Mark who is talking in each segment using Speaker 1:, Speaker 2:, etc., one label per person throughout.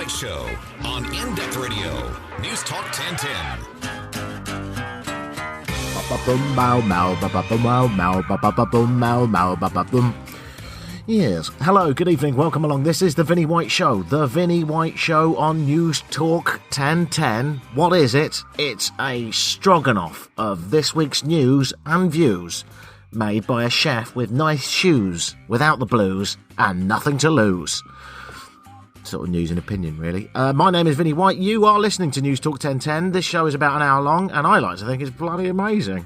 Speaker 1: White Show on In-Depth Radio, News Talk 1010.
Speaker 2: Yes. Hello, good evening, welcome along. This is the Vinnie White Show. The Vinnie White Show on News Talk 1010. What is it? It's a stroganoff of this week's news and views, made by a chef with nice shoes, without the blues, and nothing to lose. Sort of news and opinion, really. My name is Vinnie White. You are listening to News Talk 1010. This show is about an hour long, and I like to think it's bloody amazing.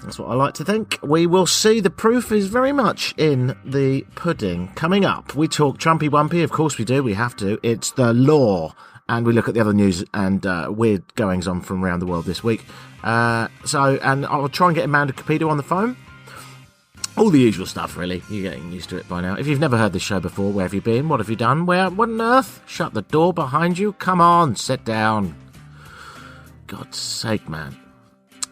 Speaker 2: That's what I like to think. We will see. The proof is very much in the pudding. Coming up, we talk Trumpy-Wumpy. Of course we do. We have to. It's the law. And we look at the other news and weird goings-on from around the world this week. And I'll try and get Amanda Capito on the phone. All the usual stuff, really. You're getting used to it by now. If you've never heard this show before, where have you been? What have you done? What on earth? Shut the door behind you. Come on, sit down. God's sake, man.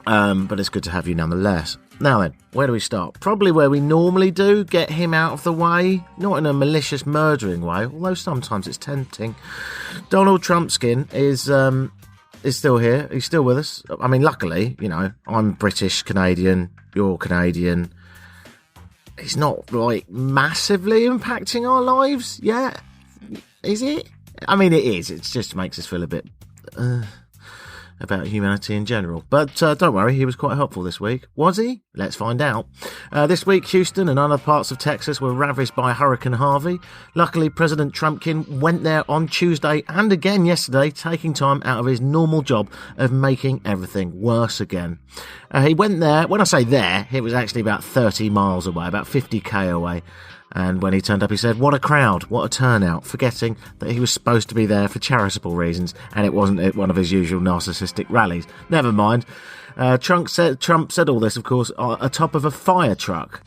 Speaker 2: But it's good to have you nonetheless. Now then, where do we start? Probably where we normally do, get him out of the way. Not in a malicious, murdering way, although sometimes it's tempting. Donald Trumpskin is still here. He's still with us. I mean, luckily, you know, I'm British, Canadian, you're Canadian. It's not, like, massively impacting our lives yet. Is it? I mean, it is. It just makes us feel a bit about humanity in general. But don't worry, he was quite helpful this week. Was he? Let's find out. This week, Houston and other parts of Texas were ravaged by Hurricane Harvey. Luckily, President Trumpkin went there on Tuesday and again yesterday, taking time out of his normal job of making everything worse again. He went there, when I say there, it was actually about 30 miles away, about 50k away. And when he turned up, he said, what a crowd, what a turnout, forgetting that he was supposed to be there for charitable reasons, and it wasn't at one of his usual narcissistic rallies. Never mind. Trump said all this, of course, atop of a fire truck,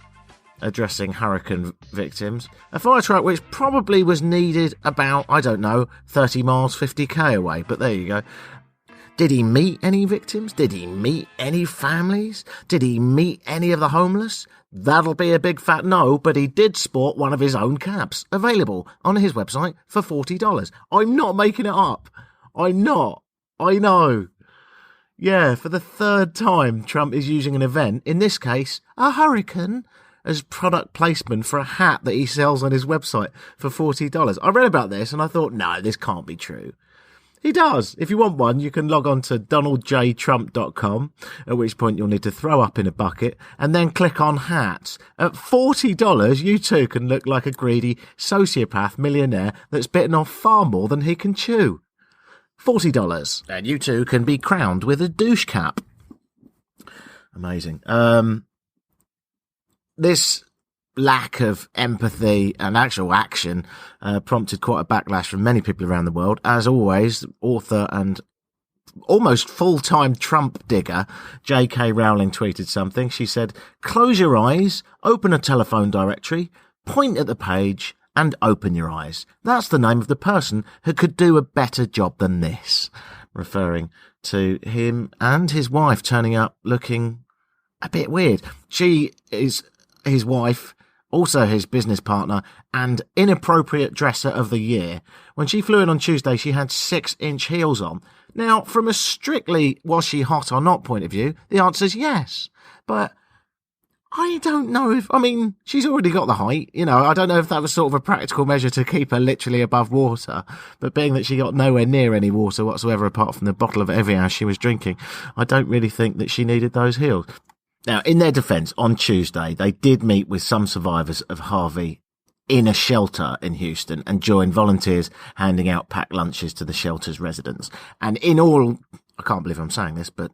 Speaker 2: addressing hurricane victims. A fire truck which probably was needed about, 30 miles, 50k away, but there you go. Did he meet any victims? Did he meet any families? Did he meet any of the homeless? That'll be a big fat no, but he did sport one of his own cabs, available on his website for $40. I'm not making it up. I'm not. I know. Yeah, for the third time, Trump is using an event, in this case, a hurricane, as product placement for a hat that he sells on his website for $40. I read about this and I thought, no, this can't be true. He does. If you want one, you can log on to donaldjtrump.com, at which point you'll need to throw up in a bucket, and then click on hats. At $40, you too can look like a greedy sociopath millionaire that's bitten off far more than he can chew. $40. And you too can be crowned with a douche cap. Amazing. This lack of empathy and actual action prompted quite a backlash from many people around the world. As always, author and almost full-time Trump digger J.K. Rowling tweeted something. She said, close your eyes, open a telephone directory, point at the page, and open your eyes. That's the name of the person who could do a better job than this. Referring to him and his wife turning up looking a bit weird. She is his wife, also his business partner, and inappropriate dresser of the year. When she flew in on Tuesday, she had 6-inch heels on. Now, from a strictly was she hot or not point of view, the answer is yes. But I don't know if, she's already got the height, I don't know if that was sort of a practical measure to keep her literally above water, but being that she got nowhere near any water whatsoever apart from the bottle of Evian she was drinking, I don't really think that she needed those heels. Now, in their defence, on Tuesday, they did meet with some survivors of Harvey in a shelter in Houston and joined volunteers handing out packed lunches to the shelter's residents. And in all, I can't believe I'm saying this, but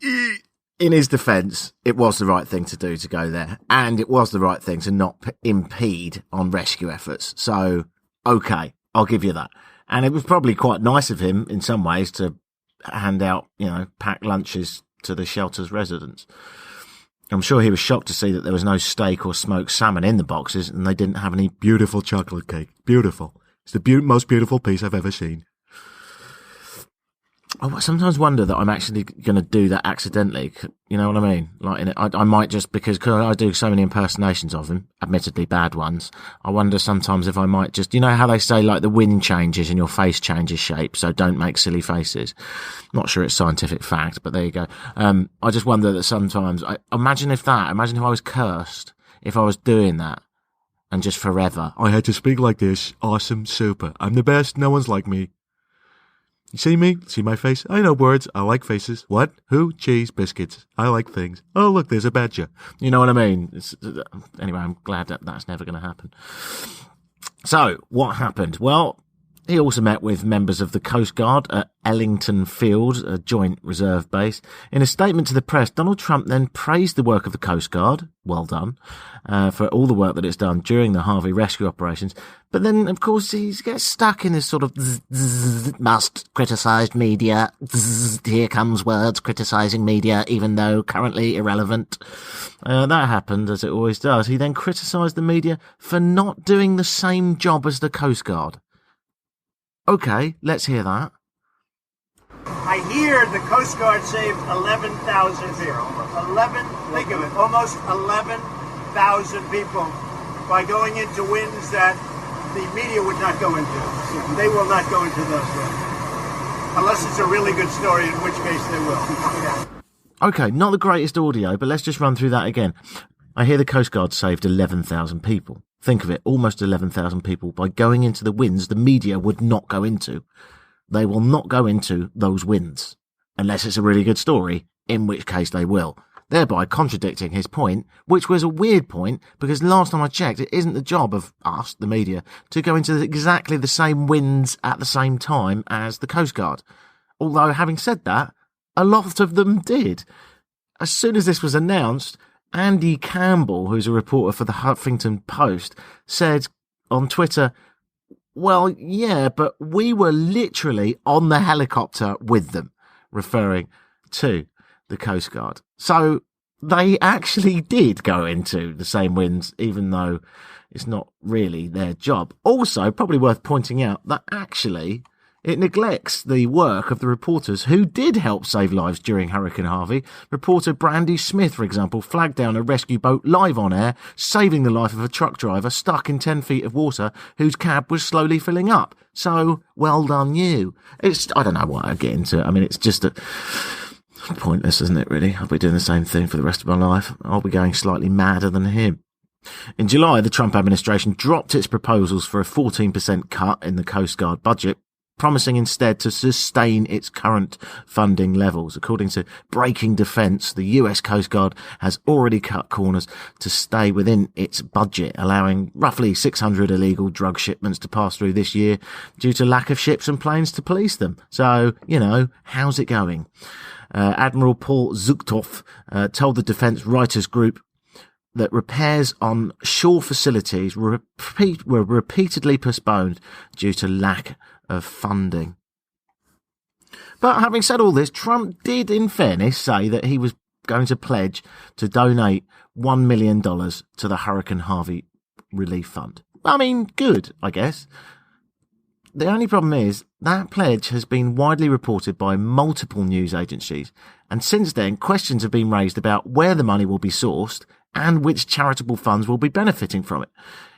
Speaker 2: in his defence, it was the right thing to do to go there. And it was the right thing to not impede on rescue efforts. So, okay, I'll give you that. And it was probably quite nice of him in some ways to hand out, packed lunches to the shelter's residents. I'm sure he was shocked to see that there was no steak or smoked salmon in the boxes and they didn't have any beautiful chocolate cake. Beautiful. It's the most beautiful piece I've ever seen. I sometimes wonder that I'm actually going to do that accidentally. You know what I mean? Like, I might just, because I do so many impersonations of him, admittedly bad ones. I wonder sometimes if I might just, you know how they say like the wind changes and your face changes shape, so don't make silly faces. Not sure it's scientific fact, but there you go. I just wonder that sometimes, imagine if I was cursed, if I was doing that. And just forever, I had to speak like this. Awesome, super. I'm the best. No one's like me. You see me? See my face? I know words. I like faces. What? Who? Cheese, biscuits. I like things. Oh, look, there's a badger. You know what I mean? Anyway, I'm glad that that's never going to happen. So, what happened? Well, he also met with members of the Coast Guard at Ellington Field, a joint reserve base. In a statement to the press, Donald Trump then praised the work of the Coast Guard, well done, for all the work that it's done during the Harvey rescue operations. But then, of course, he gets stuck in this sort of must criticise media. Here comes words criticising media, even though currently irrelevant. That happened, as it always does. He then criticised the media for not doing the same job as the Coast Guard. Okay, let's hear that.
Speaker 3: I hear the Coast Guard saved 11,000 people. Think of it, almost 11,000 people by going into winds that the media would not go into. They will not go into those winds. Unless it's a really good story, in which case they will.
Speaker 2: Okay, not the greatest audio, but let's just run through that again. I hear the Coast Guard saved 11,000 people. Think of it, almost 11,000 people by going into the winds the media would not go into. They will not go into those winds, unless it's a really good story, in which case they will. Thereby contradicting his point, which was a weird point, because last time I checked, it isn't the job of us, the media, to go into exactly the same winds at the same time as the Coast Guard. Although, having said that, a lot of them did. As soon as this was announced, Andy Campbell, who's a reporter for the Huffington Post, said on Twitter, well, yeah, but we were literally on the helicopter with them, referring to the Coast Guard. So they actually did go into the same winds, even though it's not really their job. Also, probably worth pointing out that actually it neglects the work of the reporters who did help save lives during Hurricane Harvey. Reporter Brandy Smith, for example, flagged down a rescue boat live on air, saving the life of a truck driver stuck in 10 feet of water whose cab was slowly filling up. So, well done you. I don't know what I get into. I mean, it's just pointless, isn't it, really? I'll be doing the same thing for the rest of my life. I'll be going slightly madder than him. In July, the Trump administration dropped its proposals for a 14% cut in the Coast Guard budget, promising instead to sustain its current funding levels. According to Breaking Defense, the US Coast Guard has already cut corners to stay within its budget, allowing roughly 600 illegal drug shipments to pass through this year due to lack of ships and planes to police them. So, how's it going? Admiral Paul Zuktoff told the Defense Writers Group that repairs on shore facilities were repeatedly postponed due to lack of funding. But having said all this, Trump did, in fairness, say that he was going to pledge to donate $1 million to the Hurricane Harvey Relief Fund. I mean, good, I guess. The only problem is that pledge has been widely reported by multiple news agencies, and since then questions have been raised about where the money will be sourced and which charitable funds will be benefiting from it.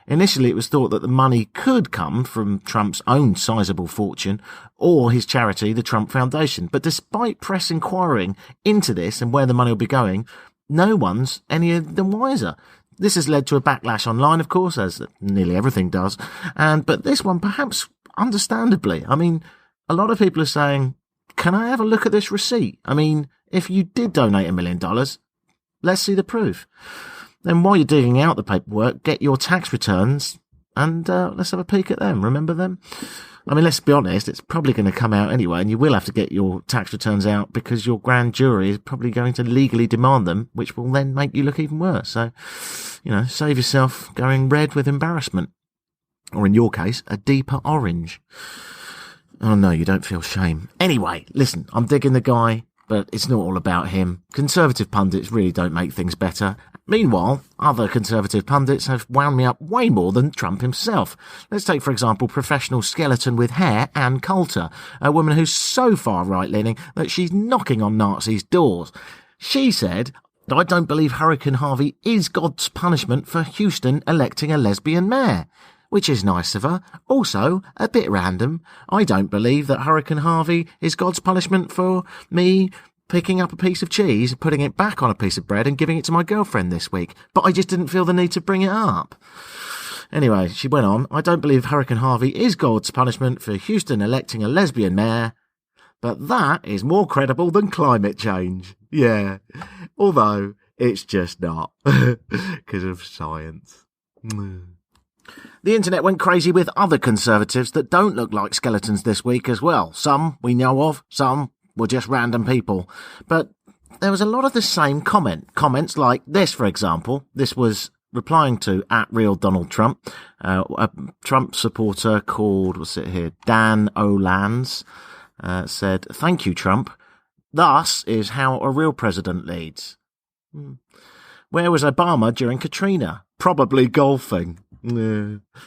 Speaker 2: Initially, it was thought that the money could come from Trump's own sizable fortune or his charity, the Trump Foundation. But despite press inquiring into this and where the money will be going, no one's any of the wiser. This has led to a backlash online, of course, as nearly everything does. But this one, perhaps understandably. I mean, a lot of people are saying, can I have a look at this receipt? I mean, if you did donate $1 million, let's see the proof. Then while you're digging out the paperwork, get your tax returns and let's have a peek at them. Remember them? I mean, let's be honest, it's probably going to come out anyway, and you will have to get your tax returns out because your grand jury is probably going to legally demand them, which will then make you look even worse. So, save yourself going red with embarrassment. Or in your case, a deeper orange. Oh no, you don't feel shame. Anyway, listen, I'm digging the guy, but it's not all about him. Conservative pundits really don't make things better. Meanwhile, other Conservative pundits have wound me up way more than Trump himself. Let's take, for example, professional skeleton with hair Ann Coulter, a woman who's so far right-leaning that she's knocking on Nazis' doors. She said, "I don't believe Hurricane Harvey is God's punishment for Houston electing a lesbian mayor." Which is nice of her. Also, a bit random. I don't believe that Hurricane Harvey is God's punishment for me picking up a piece of cheese, putting it back on a piece of bread and giving it to my girlfriend this week. But I just didn't feel the need to bring it up. Anyway, she went on, "I don't believe Hurricane Harvey is God's punishment for Houston electing a lesbian mayor. But that is more credible than climate change." Yeah, although it's just not, because of science. The internet went crazy with other Conservatives that don't look like skeletons this week as well. Some we know of, some were just random people. But there was a lot of the same comments like this, for example. This was replying to @RealDonaldTrump, a Trump supporter called, Dan O'Lands, said, "Thank you, Trump. Thus is how a real president leads." Where was Obama during Katrina? Probably golfing.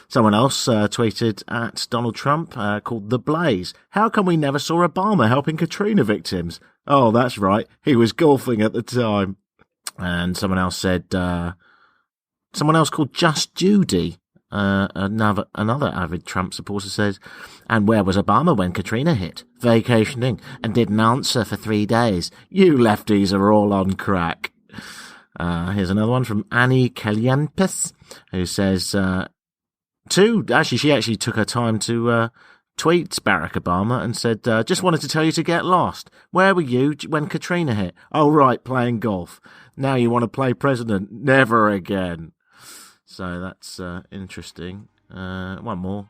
Speaker 2: Someone else tweeted at Donald Trump called The Blaze. "How come we never saw Obama helping Katrina victims?" Oh, that's right. He was golfing at the time. And someone else said, someone else called Just Judy, another avid Trump supporter says, "And where was Obama when Katrina hit? Vacationing and didn't answer for 3 days. You lefties are all on crack." Here's another one from Annie Kelianpis, who says, she actually took her time to tweet Barack Obama and said, "Just wanted to tell you to get lost. Where were you when Katrina hit? Oh, right, playing golf. Now you want to play president? Never again." So that's interesting. One more.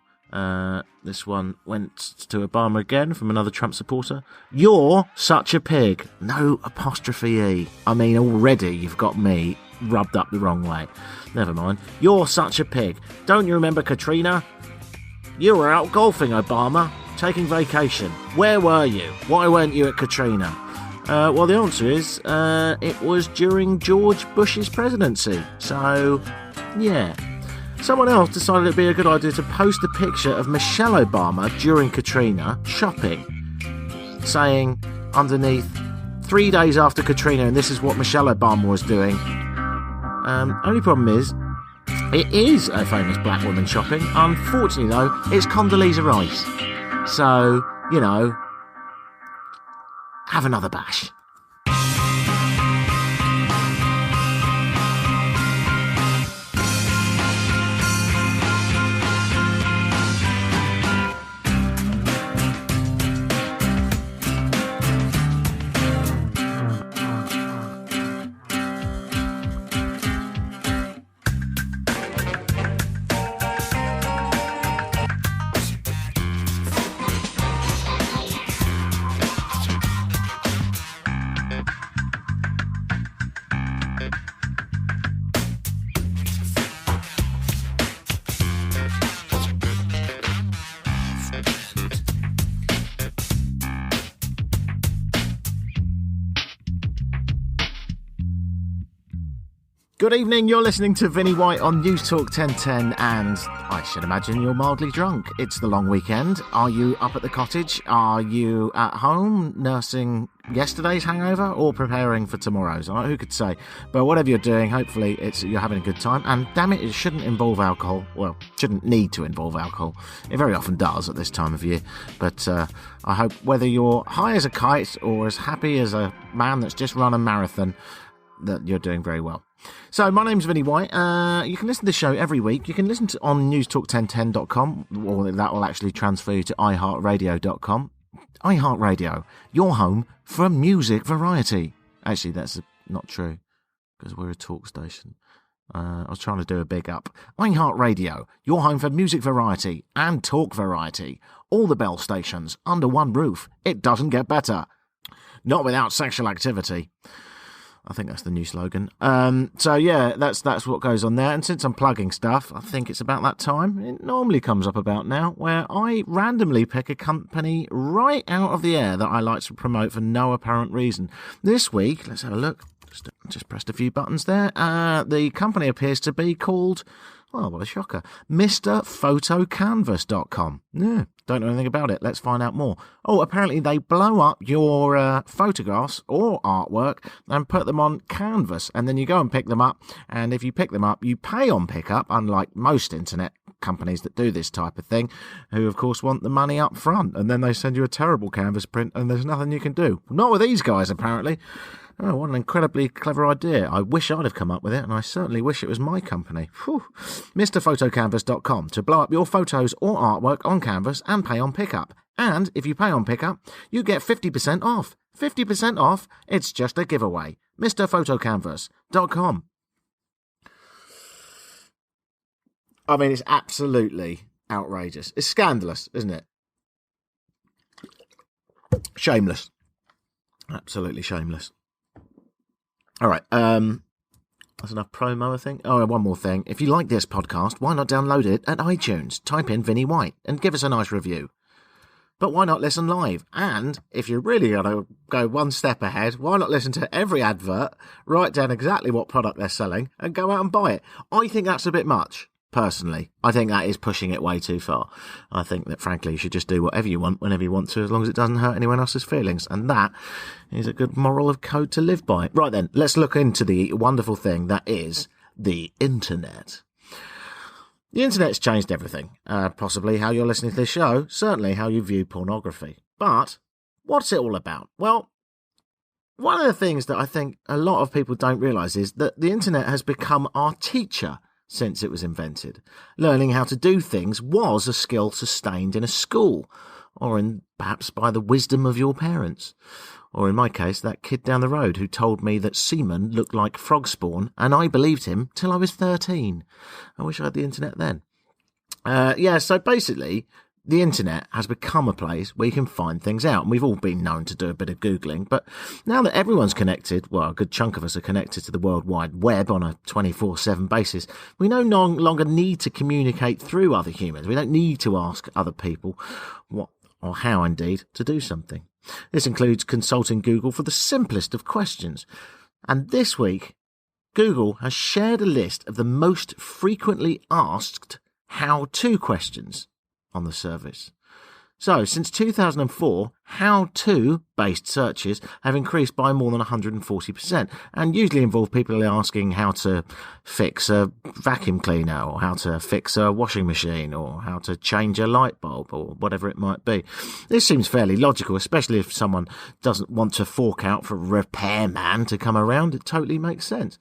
Speaker 2: This one went to Obama again from another Trump supporter. "You're such a pig." No apostrophe E. I mean, already you've got me rubbed up the wrong way. Never mind. "You're such a pig. Don't you remember Katrina? You were out golfing, Obama, taking vacation. Where were you? Why weren't you at Katrina?" Well, the answer is, it was during George Bush's presidency. So, yeah. Someone else decided it'd be a good idea to post a picture of Michelle Obama during Katrina shopping, saying underneath, 3 days after Katrina, and this is what Michelle Obama was doing. Only problem is, it is a famous black woman shopping. Unfortunately, though, it's Condoleezza Rice. So, have another bash. Good evening, you're listening to Vinnie White on News Talk 1010, and I should imagine you're mildly drunk. It's the long weekend. Are you up at the cottage? Are you at home nursing yesterday's hangover or preparing for tomorrow's? Who could say? But whatever you're doing, hopefully you're having a good time, and damn it shouldn't involve alcohol. Well, shouldn't need to involve alcohol. It very often does at this time of year, but I hope whether you're high as a kite or as happy as a man that's just run a marathon, that you're doing very well. So, my name's Vinnie White. You can listen to the show every week. You can listen to on newstalk1010.com, or that will actually transfer you to iHeartRadio.com. iHeartRadio, your home for music variety. Actually, that's not true, because we're a talk station. I was trying to do a big up. iHeartRadio, your home for music variety and talk variety. All the Bell stations under one roof. It doesn't get better. Not without sexual activity. I think that's the new slogan. So yeah, that's what goes on there. And since I'm plugging stuff, I think it's about that time. It normally comes up about now, where I randomly pick a company right out of the air that I like to promote for no apparent reason. This week, let's have a look. Just pressed a few buttons there. The company appears to be called, well, what a shocker, MrPhotoCanvas.com. Yeah, don't know anything about it. Let's find out more. Oh, apparently they blow up your photographs or artwork and put them on canvas, and then you go and pick them up, and if you pick them up, you pay on pickup, unlike most internet companies that do this type of thing, who of course want the money up front, and then they send you a terrible canvas print and there's nothing you can do. Not with these guys, apparently. Oh, what an incredibly clever idea. I wish I'd have come up with it, and I certainly wish it was my company. Whew. MrPhotoCanvas.com to blow up your photos or artwork on canvas and pay on pickup. And if you pay on pickup, you get 50% off. 50% off? It's just a giveaway. MrPhotoCanvas.com. I mean, it's absolutely outrageous. It's scandalous, isn't it? Shameless. Absolutely shameless. All right. That's enough promo, I think. Oh, one more thing. If you like this podcast, why not download it at iTunes? Type in Vinnie White and give us a nice review. But why not listen live? And if you're really going to go one step ahead, why not listen to every advert, write down exactly what product they're selling, and go out and buy it? I think that's a bit much. Personally, I think that is pushing it way too far. I think that, frankly, you should just do whatever you want, whenever you want to, as long as it doesn't hurt anyone else's feelings. And that is a good moral of code to live by. Right then, let's look into the wonderful thing that is the internet. The internet's changed everything. Possibly how you're listening to this show, certainly how you view pornography. But what's it all about? Well, one of the things that I think a lot of people don't realise is that the internet has become our teacher since it was invented. Learning how to do things was a skill sustained in a school, or perhaps by the wisdom of your parents. Or in my case, that kid down the road who told me that semen looked like frog spawn, and I believed him till I was 13. I wish I had the internet then. So basically, the internet has become a place where you can find things out. And we've all been known to do a bit of Googling. But now that everyone's connected, well, a good chunk of us are connected to the World Wide Web on a 24/7 basis, we no longer need to communicate through other humans. We don't need to ask other people what or how, indeed, to do something. This includes consulting Google for the simplest of questions. And this week, Google has shared a list of the most frequently asked how-to questions on the service. So, since 2004, how-to-based searches have increased by more than 140%, and usually involve people asking how to fix a vacuum cleaner, or how to fix a washing machine, or how to change a light bulb, or whatever it might be. This seems fairly logical, especially if someone doesn't want to fork out for a repairman to come around. It totally makes sense.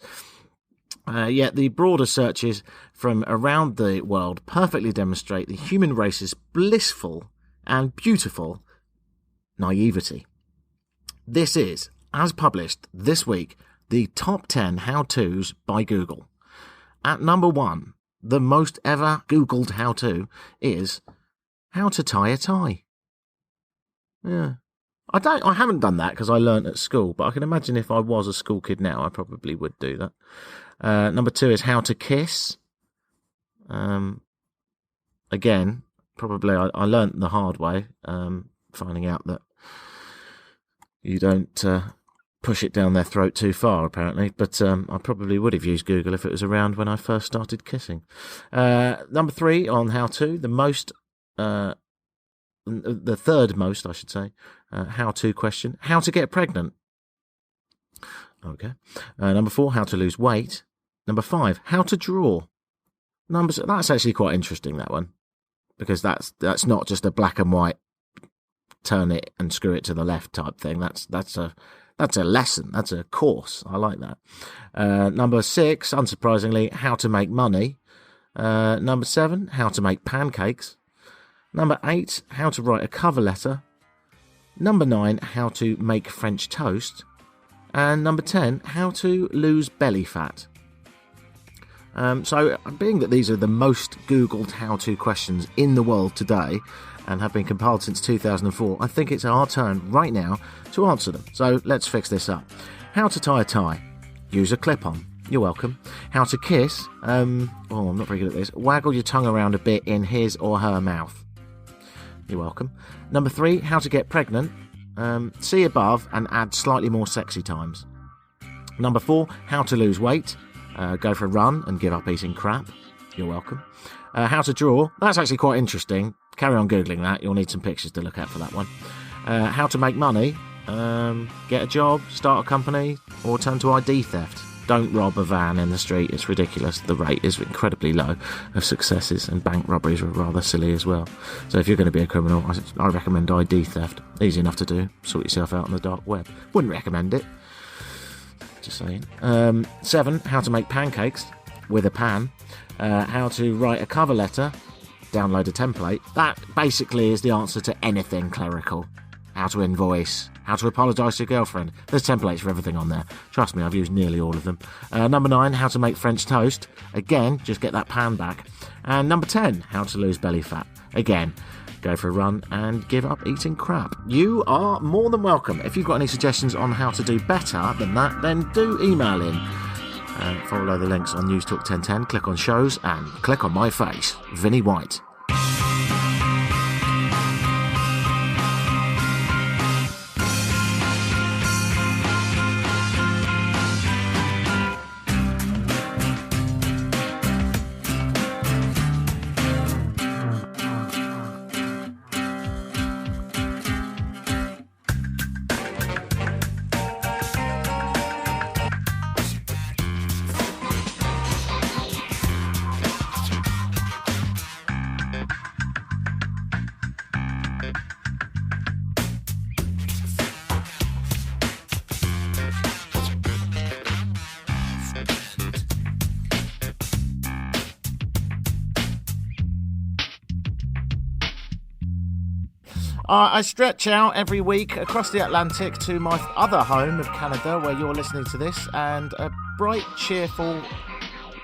Speaker 2: Yet the broader searches from around the world perfectly demonstrate the human race's blissful and beautiful naivety. This is, as published this week, the top 10 how-tos by Google. At number 1, the most ever Googled how-to is how to tie a tie. Yeah. I haven't done that because I learnt at school, but I can imagine if I was a school kid now, I probably would do that. Number 2 is how to kiss. Again, probably I learnt the hard way, finding out that you don't push it down their throat too far, apparently. But I probably would have used Google if it was around when I first started kissing. Number 3 on how to, the third most, I should say, how-to question, how to get pregnant. Okay. Number 4, how to lose weight. Number 5, how to draw. That's actually quite interesting, that one, because that's not just a black and white, turn it and screw it to the left type thing. That's a lesson. That's a course. I like that. Number 6, unsurprisingly, how to make money. Number 7, how to make pancakes. Number 8, how to write a cover letter. Number 9, how to make French toast. And number 10, how to lose belly fat. So, being that these are the most Googled how-to questions in the world today, and have been compiled since 2004, I think it's our turn right now to answer them. So, let's fix this up. How to tie a tie. Use a clip-on. You're welcome. How to kiss. I'm not very good at this. Waggle your tongue around a bit in his or her mouth. You're welcome. Number 3, how to get pregnant. See above and add slightly more sexy times. Number 4, how to lose weight. Go for a run and give up eating crap. You're welcome. How to draw. That's actually quite interesting. Carry on Googling that. You'll need some pictures to look at for that one. How to make money. Get a job, start a company, or turn to ID theft. Don't rob a van in the street. It's ridiculous. The rate is incredibly low of successes, and bank robberies are rather silly as well. So if you're going to be a criminal, I recommend ID theft. Easy enough to do. Sort yourself out on the dark web. Wouldn't recommend it. Just saying. 7, how to make pancakes with a pan. How to write a cover letter. Download a template. That basically is the answer to anything clerical. How to invoice. How to apologise to your girlfriend. There's templates for everything on there. Trust me, I've used nearly all of them. Number 9, how to make French toast. Again, just get that pan back. And number 10, how to lose belly fat. Again, go for a run and give up eating crap. You are more than welcome. If you've got any suggestions on how to do better than that, then do email in. Follow the links on News Talk 1010, click on shows, and click on my face, Vinnie White. I stretch out every week across the Atlantic to my other home of Canada, where you're listening to this, and a bright, cheerful,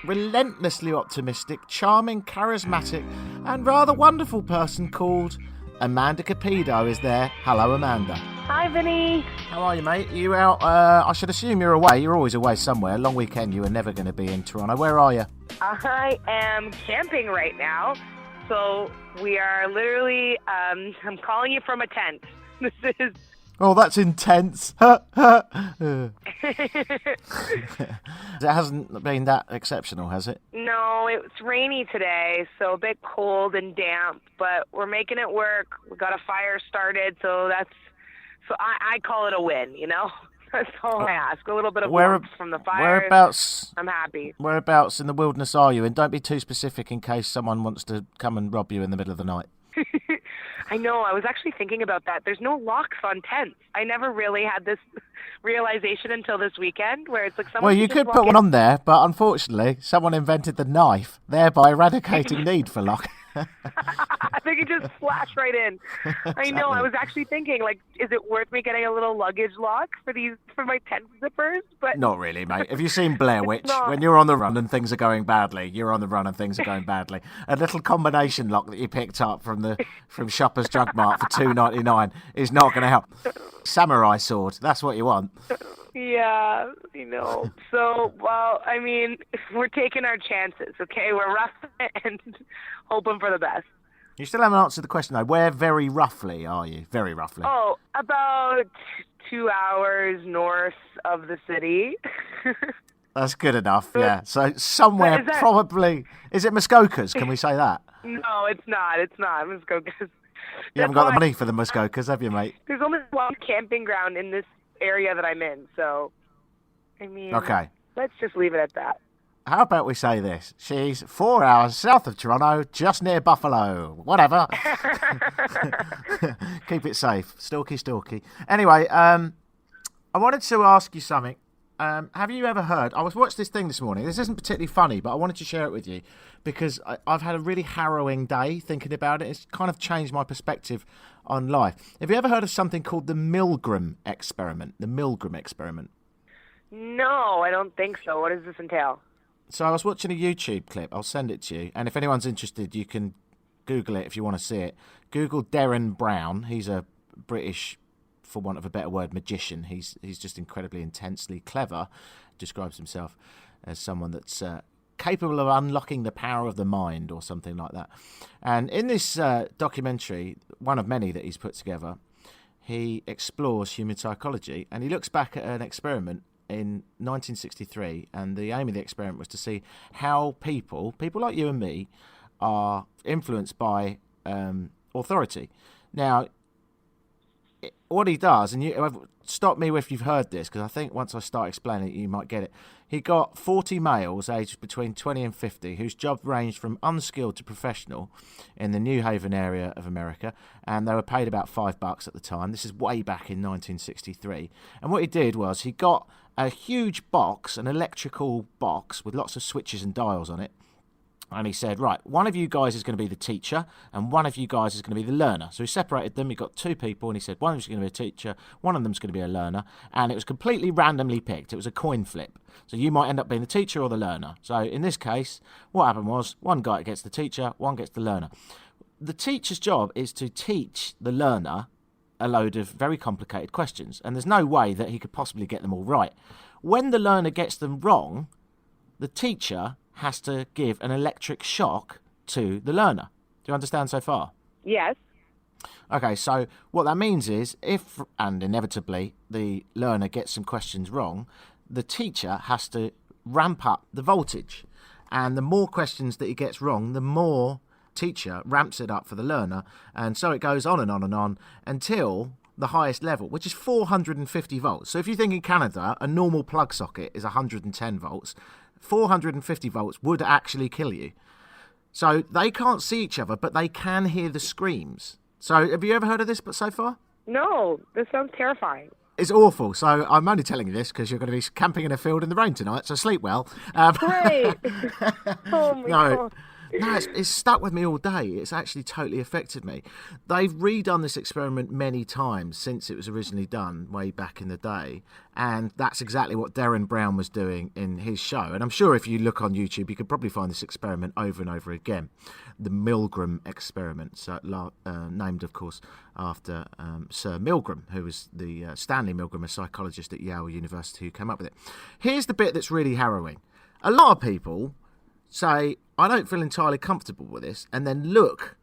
Speaker 2: relentlessly optimistic, charming, charismatic, and rather wonderful person called Amanda Capido is there. Hello, Amanda.
Speaker 4: Hi, Vinny.
Speaker 2: How are you, mate? Are you out? I should assume you're away. You're always away somewhere. Long weekend, you are never going to be in Toronto. Where are you?
Speaker 4: I am camping right now. So we are literally, I'm calling you from a tent. This is...
Speaker 2: Oh, that's intense. It hasn't been that exceptional, has it?
Speaker 4: No, it's rainy today, so a bit cold and damp, but we're making it work. We got a fire started, so I call it a win, you know? That's all I ask. A little bit of warmth from the fire.
Speaker 2: Whereabouts?
Speaker 4: I'm happy.
Speaker 2: Whereabouts in the wilderness are you? And don't be too specific in case someone wants to come and rob you in the middle of the night.
Speaker 4: I know. I was actually thinking about that. There's no locks on tents. I never really had this realization until this weekend, where it's like someone.
Speaker 2: Well, you could put one on there, but unfortunately, someone invented the knife, thereby eradicating need for lock.
Speaker 4: They could just flash right in. Exactly. I know. I was actually thinking, like, is it worth me getting a little luggage lock for my tent zippers? But
Speaker 2: not really, mate. Have you seen Blair Witch? When you're on the run and things are going badly, you're on the run and things are going badly. A little combination lock that you picked up from Shoppers Drug Mart for $2.99 is not going to help. Samurai sword. That's what you want.
Speaker 4: Yeah, you know. So, well, I mean, we're taking our chances, okay? We're roughing it and hoping for the best.
Speaker 2: You still haven't answered the question, though. Where very roughly are you? Very roughly.
Speaker 4: Oh, about 2 hours north of the city.
Speaker 2: That's good enough, yeah. So somewhere probably... Is it Muskokas? Can we say that?
Speaker 4: No, it's not. It's not Muskokas.
Speaker 2: You haven't got the money for the Muskokas, have you, mate?
Speaker 4: There's only one camping ground in this area that I'm in, so... I mean...
Speaker 2: Okay.
Speaker 4: Let's just leave it at that.
Speaker 2: How about we say this? She's 4 hours south of Toronto, just near Buffalo. Whatever. Keep it safe. Stalky. Anyway, I wanted to ask you something. Have you ever heard... I watched this thing this morning. This isn't particularly funny, but I wanted to share it with you because I've had a really harrowing day thinking about it. It's kind of changed my perspective on life. Have you ever heard of something called the Milgram Experiment? The Milgram Experiment?
Speaker 4: No, I don't think so. What does this entail?
Speaker 2: So I was watching a YouTube clip. I'll send it to you. And if anyone's interested, you can Google it if you want to see it. Google Derren Brown. He's a British, for want of a better word, magician. He's just incredibly intensely clever. Describes himself as someone that's capable of unlocking the power of the mind or something like that. And in this documentary, one of many that he's put together, he explores human psychology and he looks back at an experiment in 1963, and the aim of the experiment was to see how people like you and me, are influenced by authority. Now, what he does, and you stop me if you've heard this, because I think once I start explaining it, you might get it. He got 40 males aged between 20 and 50 whose job ranged from unskilled to professional in the New Haven area of America, and they were paid about $5 at the time. This is way back in 1963. And what he did was he got a huge box, an electrical box with lots of switches and dials on it, and he said, right, one of you guys is going to be the teacher and one of you guys is going to be the learner. So he separated them. He got two people and he said, one of them's going to be a teacher, one of them's going to be a learner. And it was completely randomly picked. It was a coin flip. So you might end up being the teacher or the learner. So in this case, what happened was one guy gets the teacher, one gets the learner. The teacher's job is to teach the learner a load of very complicated questions. And there's no way that he could possibly get them all right. When the learner gets them wrong, the teacher has to give an electric shock to the learner. Do you understand so far?
Speaker 4: Yes.
Speaker 2: Okay, so what that means is if, and inevitably, the learner gets some questions wrong, the teacher has to ramp up the voltage. And the more questions that he gets wrong, the more teacher ramps it up for the learner. And so it goes on and on and on until the highest level, which is 450 volts. So if you think in Canada, a normal plug socket is 110 volts, 450 volts would actually kill you. So they can't see each other, but they can hear the screams. So have you ever heard of this so far?
Speaker 4: No, this sounds terrifying.
Speaker 2: It's awful. So I'm only telling you this because you're going to be camping in a field in the rain tonight, so sleep well.
Speaker 4: Great. Oh my God.
Speaker 2: No, it's stuck with me all day. It's actually totally affected me. They've redone this experiment many times since it was originally done way back in the day. And that's exactly what Darren Brown was doing in his show. And I'm sure if you look on YouTube, you could probably find this experiment over and over again. The Milgram Experiment, named, of course, after Sir Milgram, who was the Stanley Milgram, a psychologist at Yale University, who came up with it. Here's the bit that's really harrowing. A lot of people say, I don't feel entirely comfortable with this, and then look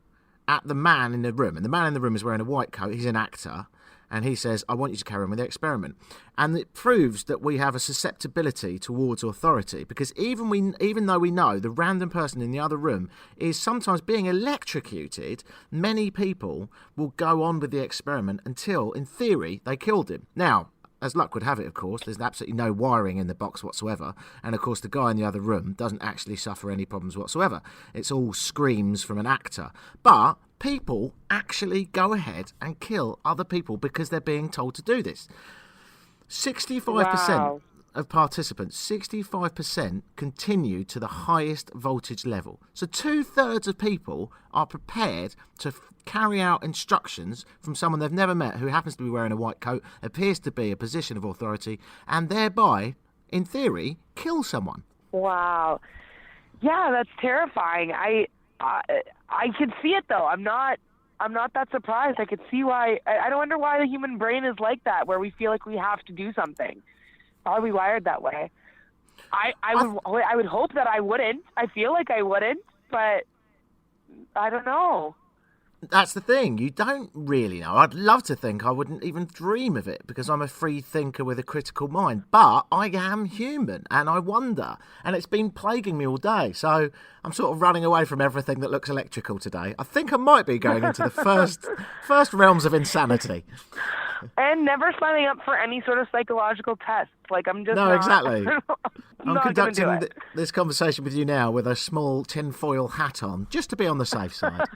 Speaker 2: at the man in the room. And the man in the room is wearing a white coat. He's an actor. And he says, I want you to carry on with the experiment. And it proves that we have a susceptibility towards authority, because even though we know the random person in the other room is sometimes being electrocuted, many people will go on with the experiment until, in theory, they killed him. Now, as luck would have it, of course, there's absolutely no wiring in the box whatsoever. And, of course, the guy in the other room doesn't actually suffer any problems whatsoever. It's all screams from an actor. But people actually go ahead and kill other people because they're being told to do this. 65% of participants, 65% continue to the highest voltage level. So 2/3 of people are prepared to carry out instructions from someone they've never met who happens to be wearing a white coat, appears to be a position of authority, and thereby, in theory, kill someone.
Speaker 4: Wow. Yeah, that's terrifying. I can see it though. I'm not that surprised. I could see why. I don't wonder why the human brain is like that, where we feel like we have to do something. Why are we wired that way? I would hope that I wouldn't. I feel like I wouldn't, but I don't know.
Speaker 2: That's the thing. You don't really know. I'd love to think I wouldn't even dream of it because I'm a free thinker with a critical mind. But I am human and I wonder. And it's been plaguing me all day. So I'm sort of running away from everything that looks electrical today. I think I might be going into the first realms of insanity.
Speaker 4: And never signing up for any sort of psychological tests. Like, I'm just
Speaker 2: No,
Speaker 4: not,
Speaker 2: exactly. I'm conducting
Speaker 4: do
Speaker 2: this conversation with you now with a small tinfoil hat on, just to be on the safe side.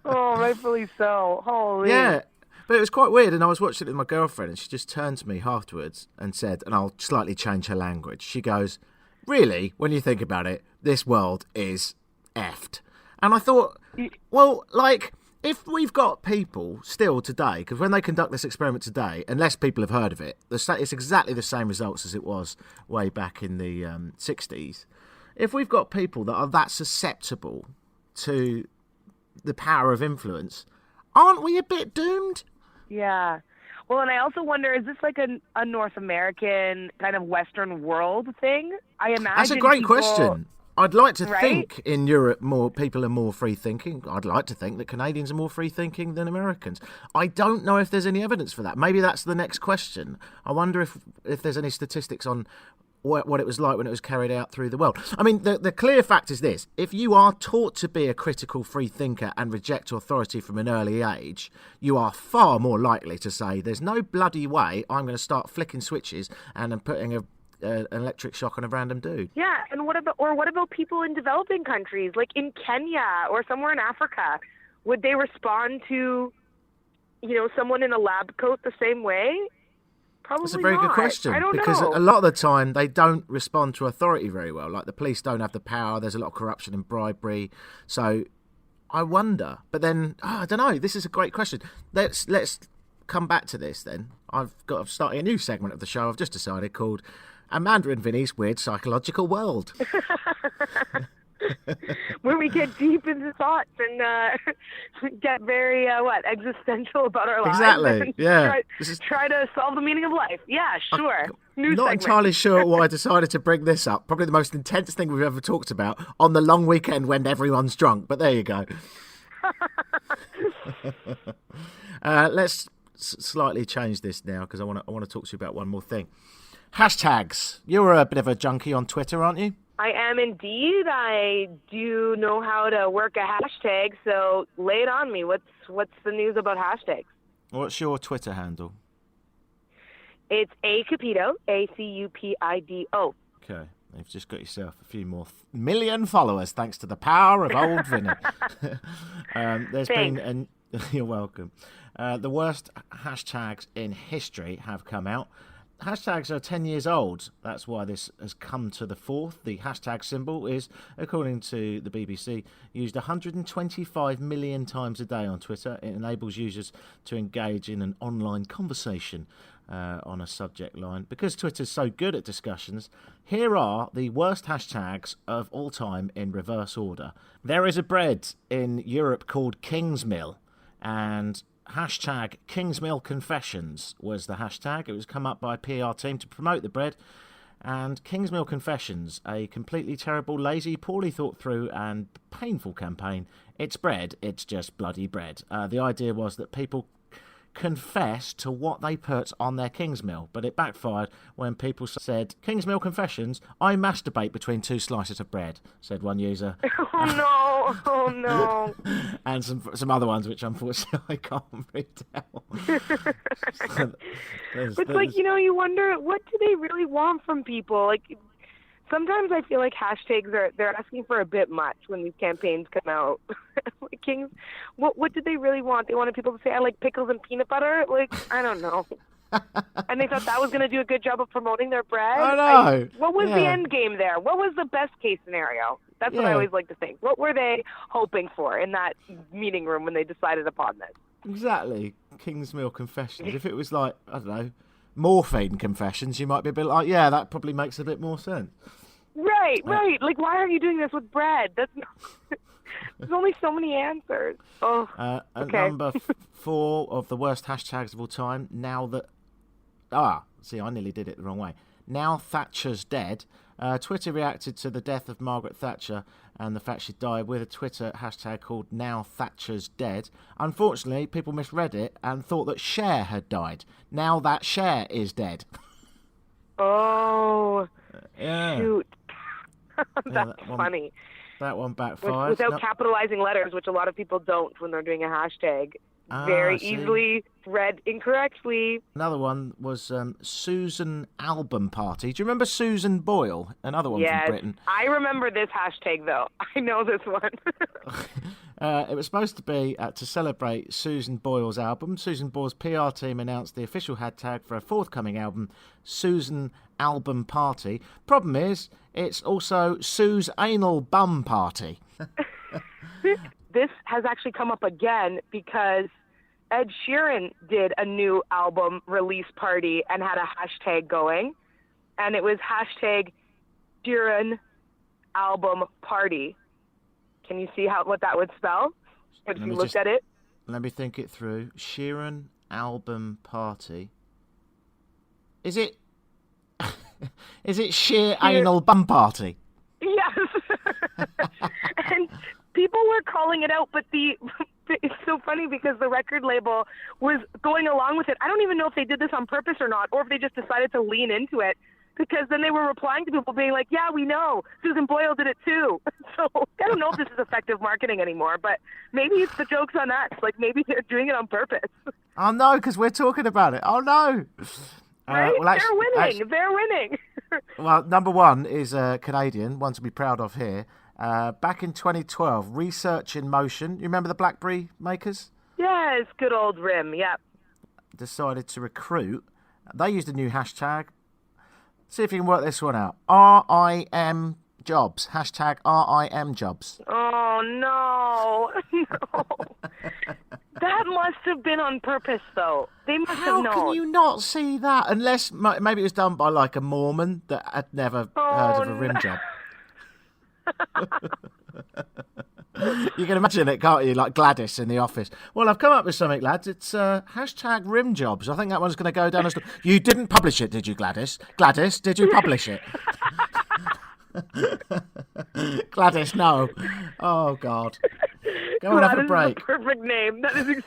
Speaker 4: Oh, rightfully so. Holy.
Speaker 2: Yeah, but it was quite weird, and I was watching it with my girlfriend, and she just turned to me afterwards and said, and I'll slightly change her language, she goes, really, when you think about it, this world is effed. And I thought, well, like, if we've got people still today, because when they conduct this experiment today, unless people have heard of it, it's exactly the same results as it was way back in the 60s. If we've got people that are that susceptible to the power of influence, aren't we a bit doomed?
Speaker 4: Yeah. Well, and I also wonder, is this like a North American kind of Western world thing? I imagine
Speaker 2: that's a great question. I'd like to
Speaker 4: Right?
Speaker 2: think in Europe more people are more free thinking. I'd like to think that Canadians are more free thinking than Americans. I don't know if there's any evidence for that. Maybe that's the next question. I wonder if there's any statistics on what it was like when it was carried out through the world. I mean, the clear fact is this: if you are taught to be a critical free thinker and reject authority from an early age, you are far more likely to say, "There's no bloody way I'm going to start flicking switches and I'm putting an electric shock on a random dude."
Speaker 4: Yeah, and what about people in developing countries, like in Kenya or somewhere in Africa? Would they respond to, someone in a lab coat the same way? Probably
Speaker 2: That's a very good
Speaker 4: not.
Speaker 2: question.
Speaker 4: I don't
Speaker 2: because
Speaker 4: know.
Speaker 2: a lot of the time they don't respond to authority very well. Like the police don't have the power. There's a lot of corruption and bribery. So I wonder. But then I don't know. This is a great question. Let's come back to this then. I've got to start a new segment of the show. I've just decided called "A Mandarin Vinny's Weird Psychological World."
Speaker 4: Where we get deep into thoughts and get very existential about our lives.
Speaker 2: Exactly,
Speaker 4: And
Speaker 2: yeah.
Speaker 4: Try to solve the meaning of life. Yeah, sure. New
Speaker 2: Not
Speaker 4: segment.
Speaker 2: entirely sure why I decided to bring this up. Probably the most intense thing we've ever talked about on the long weekend when everyone's drunk. But there you go. Let's slightly change this now because I want to talk to you about one more thing. Hashtags. You're a bit of a junkie on Twitter, aren't you?
Speaker 4: I am indeed. I do know how to work a hashtag, so lay it on me. What's the news about hashtags?
Speaker 2: What's your Twitter handle?
Speaker 4: It's Acupido, Acupido.
Speaker 2: Okay, you've just got yourself a few more million followers thanks to the power of old Vinny. There's been you're welcome. The worst hashtags in history have come out. Hashtags are 10 years old. That's why this has come to the fore. The hashtag symbol is, according to the BBC, used 125 million times a day on Twitter. It enables users to engage in an online conversation on a subject line. Because Twitter's so good at discussions, here are the worst hashtags of all time in reverse order. There is a bread in Europe called Kingsmill, and hashtag Kingsmill Confessions was the hashtag. It was come up by a PR team to promote the bread. And Kingsmill Confessions, a completely terrible, lazy, poorly thought through and painful campaign. It's bread, it's just bloody bread. The idea was that people confess to what they put on their Kingsmill, but it backfired when people said, "Kingsmill Confessions, I masturbate between two slices of bread," said one user.
Speaker 4: Oh no.
Speaker 2: And some other ones which unfortunately I can't read out.
Speaker 4: It's like, you wonder, what do they really want from people? Like, sometimes I feel like hashtags they're asking for a bit much when these campaigns come out. Like, Kings, what did they really want? They wanted people to say, "I like pickles and peanut butter"? Like, I don't know. And they thought that was going to do a good job of promoting their bread?
Speaker 2: I know.
Speaker 4: What was the end game there? What was the best case scenario? That's what I always like to think. What were they hoping for in that meeting room when they decided upon this?
Speaker 2: Exactly. Kingsmill Confessions. If it was like, I don't know, morphine confessions, you might be a bit like, yeah, that probably makes a bit more sense.
Speaker 4: Right. Like, why are you doing this with bread? That's there's only so many answers. Oh, okay.
Speaker 2: Number 4 of the worst hashtags of all time. I nearly did it the wrong way. Now Thatcher's dead. Twitter reacted to the death of Margaret Thatcher and the fact she died with a Twitter hashtag called Now Thatcher's Dead. Unfortunately, people misread it and thought that Cher had died. Now that Cher is dead.
Speaker 4: Oh,
Speaker 2: yeah.
Speaker 4: Shoot. That's funny.
Speaker 2: That one backfired.
Speaker 4: Without capitalizing letters, which a lot of people don't when they're doing a hashtag. Very easily read incorrectly.
Speaker 2: Another one was Susan Album Party. Do you remember Susan Boyle? Another one from Britain.
Speaker 4: I remember this hashtag, though. I know this one.
Speaker 2: It was supposed to be to celebrate Susan Boyle's album. Susan Boyle's PR team announced the official hashtag for a forthcoming album, Susan Album Party. Problem is, it's also Sue's Anal Bum Party.
Speaker 4: This has actually come up again because Ed Sheeran did a new album release party and had a hashtag going, and it was hashtag Sheeran Album Party. Can you see what that would spell if you looked at it?
Speaker 2: Let me think it through. Sheeran Album Party. Is it Sheer Anal Bum Party?
Speaker 4: Yes. And people were calling it out, but it's so funny because the record label was going along with it. I don't even know if they did this on purpose or not, or if they just decided to lean into it, because then they were replying to people being like, yeah, we know. Susan Boyle did it too. So I don't know if this is effective marketing anymore, but maybe it's the joke's on us. Like, maybe they're doing it on purpose.
Speaker 2: Oh, no, because we're talking about it. Oh, no.
Speaker 4: Right? They're winning.
Speaker 2: Well, number one is Canadian, one to be proud of here. Back in 2012, Research in Motion. You remember the BlackBerry makers?
Speaker 4: Yes, good old RIM, yep.
Speaker 2: Decided to recruit. They used a new hashtag. See if you can work this one out. RIM Jobs. Hashtag RIM Jobs.
Speaker 4: Oh, no. No. That must have been on purpose, though. They must have known.
Speaker 2: How can you not see that? Unless maybe it was done by like a Mormon that had never heard of a rim job. You can imagine it, can't you? Like Gladys in the office. Well, I've come up with something, lads. It's hashtag rim jobs. I think that one's going to go down as... You didn't publish it, did you, Gladys? Gladys, did you publish it? Gladys, no. Oh, God. Go and have a break.
Speaker 4: That is the perfect name. That is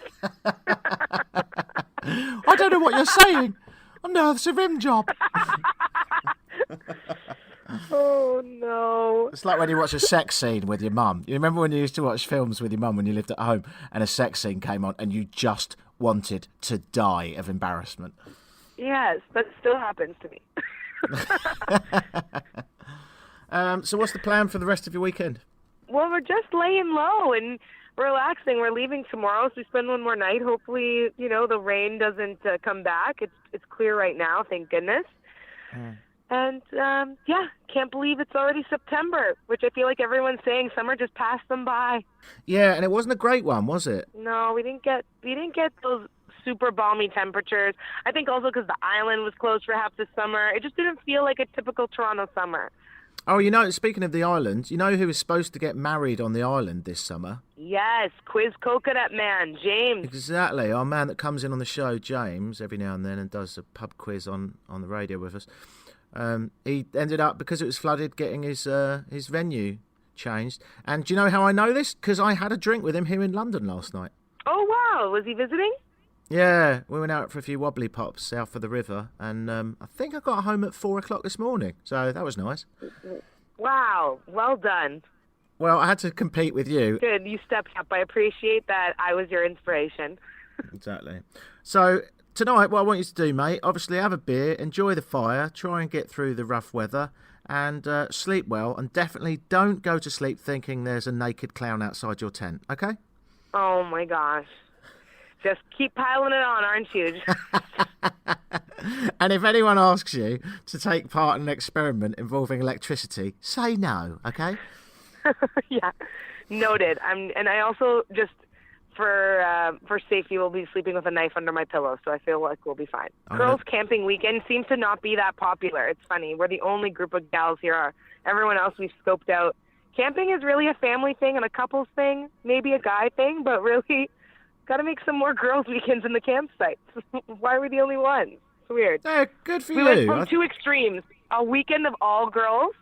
Speaker 2: I don't know what you're saying. Oh, no, it's a rim job.
Speaker 4: Oh, no.
Speaker 2: It's like when you watch a sex scene with your mum. You remember when you used to watch films with your mum when you lived at home and a sex scene came on and you just wanted to die of embarrassment?
Speaker 4: Yes, that still happens to me.
Speaker 2: So what's the plan for the rest of your weekend?
Speaker 4: Well, we're just laying low and relaxing. We're leaving tomorrow, so we spend one more night. Hopefully, the rain doesn't come back. It's clear right now, thank goodness. And, can't believe it's already September, which I feel like everyone's saying summer just passed them by.
Speaker 2: Yeah, and it wasn't a great one, was it?
Speaker 4: No, we didn't get those super balmy temperatures. I think also because the island was closed for half the summer. It just didn't feel like a typical Toronto summer.
Speaker 2: Oh, speaking of the island, you know who was supposed to get married on the island this summer?
Speaker 4: Yes, Quiz Coconut Man, James.
Speaker 2: Exactly, our man that comes in on the show, James, every now and then and does a pub quiz on the radio with us. He ended up, because it was flooded, getting his venue changed. And do you know how I know this? Because I had a drink with him here in London last night.
Speaker 4: Oh, wow. Was he visiting?
Speaker 2: Yeah, we went out for a few wobbly pops south of the river, and I think I got home at 4:00 this morning, so that was nice.
Speaker 4: Wow, well done.
Speaker 2: Well, I had to compete with you.
Speaker 4: Good, you stepped up. I appreciate that. I was your inspiration.
Speaker 2: Exactly. So tonight, what I want you to do, mate, obviously have a beer, enjoy the fire, try and get through the rough weather, and sleep well, and definitely don't go to sleep thinking there's a naked clown outside your tent, okay?
Speaker 4: Oh, my gosh. Just keep piling it on, aren't you?
Speaker 2: And if anyone asks you to take part in an experiment involving electricity, say no, okay?
Speaker 4: Yeah, noted. And I also just, for safety, will be sleeping with a knife under my pillow, so I feel like we'll be fine. Girls' camping weekend seems to not be that popular. It's funny. We're the only group of gals here. Everyone else we've scoped out. Camping is really a family thing and a couples thing, maybe a guy thing, but really... Got to make some more girls' weekends in the campsites. Why are we the only ones? It's weird.
Speaker 2: Yeah, good for you.
Speaker 4: We went from two extremes. A weekend of all girls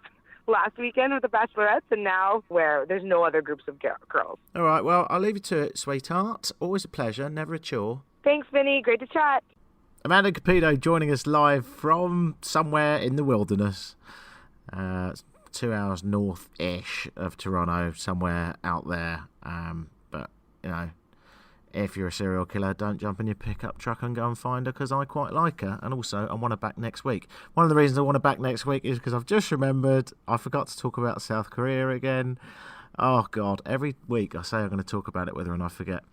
Speaker 4: last weekend with the Bachelorettes, and now where there's no other groups of girls.
Speaker 2: All right, well, I'll leave you to it, sweetheart. Always a pleasure, never a chore.
Speaker 4: Thanks, Vinny. Great to chat.
Speaker 2: Amanda Capito joining us live from somewhere in the wilderness. 2 hours north-ish of Toronto, somewhere out there. But, if you're a serial killer, don't jump in your pickup truck and go and find her, because I quite like her. And also, I want her back next week. One of the reasons I want her back next week is because I've just remembered I forgot to talk about South Korea again. Oh, God. Every week I say I'm going to talk about it, whether or not I forget.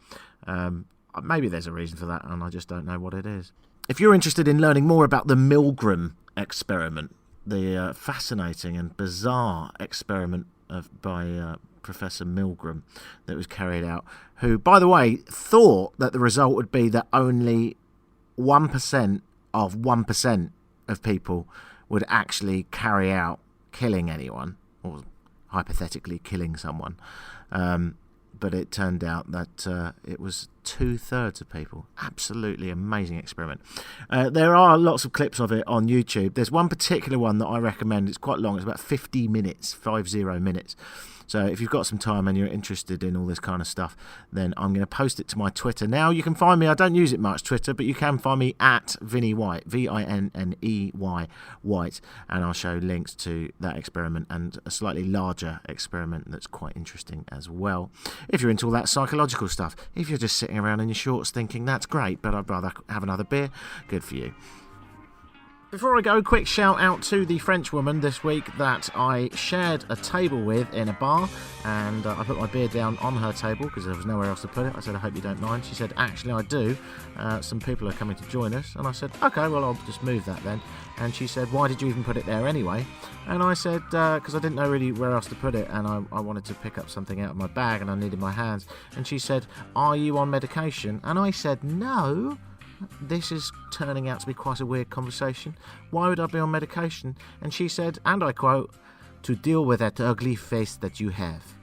Speaker 2: Maybe there's a reason for that, and I just don't know what it is. If you're interested in learning more about the Milgram Experiment, the fascinating and bizarre experiment by Professor Milgram that was carried out, who, by the way, thought that the result would be that only 1% of 1% of people would actually carry out killing anyone, or hypothetically killing someone. But it turned out that it was 2/3 of people. Absolutely amazing experiment. There are lots of clips of it on YouTube. There's one particular one that I recommend. It's quite long. It's about 50 minutes, 50 minutes. So if you've got some time and you're interested in all this kind of stuff, then I'm going to post it to my Twitter. Now, you can find me, I don't use it much, Twitter, but you can find me at Vinny White, Vinney White, and I'll show links to that experiment and a slightly larger experiment that's quite interesting as well. If you're into all that psychological stuff, if you're just sitting around in your shorts thinking, that's great, but I'd rather have another beer, good for you. Before I go, quick shout out to the French woman this week that I shared a table with in a bar, and I put my beer down on her table because there was nowhere else to put it. I said, I hope you don't mind. She said, actually I do. Some people are coming to join us. And I said, okay, well, I'll just move that then. And she said, why did you even put it there anyway? And I said, because I didn't know really where else to put it, and I wanted to pick up something out of my bag and I needed my hands. And she said, are you on medication? And I said, no. This is turning out to be quite a weird conversation. Why would I be on medication? And she said, and I quote, to deal with that ugly face that you have.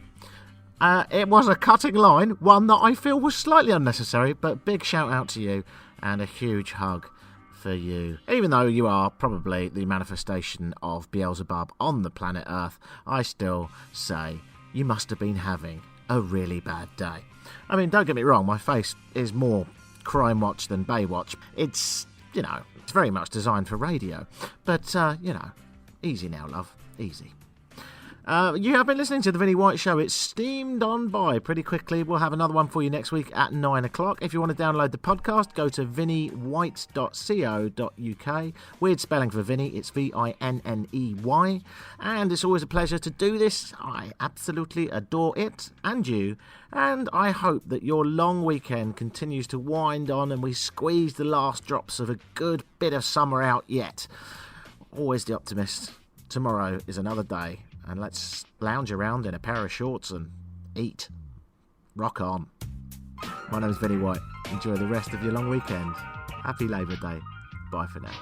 Speaker 2: It was a cutting line, one that I feel was slightly unnecessary, but big shout out to you and a huge hug for you. Even though you are probably the manifestation of Beelzebub on the planet Earth, I still say you must have been having a really bad day. I mean, don't get me wrong, my face is more Crime Watch than Baywatch. It's, it's very much designed for radio. But, easy now, love. Easy. You have been listening to The Vinny White Show. It's steamed on by pretty quickly. We'll have another one for you next week at 9 o'clock. If you want to download the podcast, go to vinnywhite.co.uk. Weird spelling for Vinny. It's Vinney. And it's always a pleasure to do this. I absolutely adore it and you. And I hope that your long weekend continues to wind on and we squeeze the last drops of a good bit of summer out yet. Always the optimist. Tomorrow is another day. And let's lounge around in a pair of shorts and eat. Rock on. My name's Vinny White. Enjoy the rest of your long weekend. Happy Labour Day. Bye for now.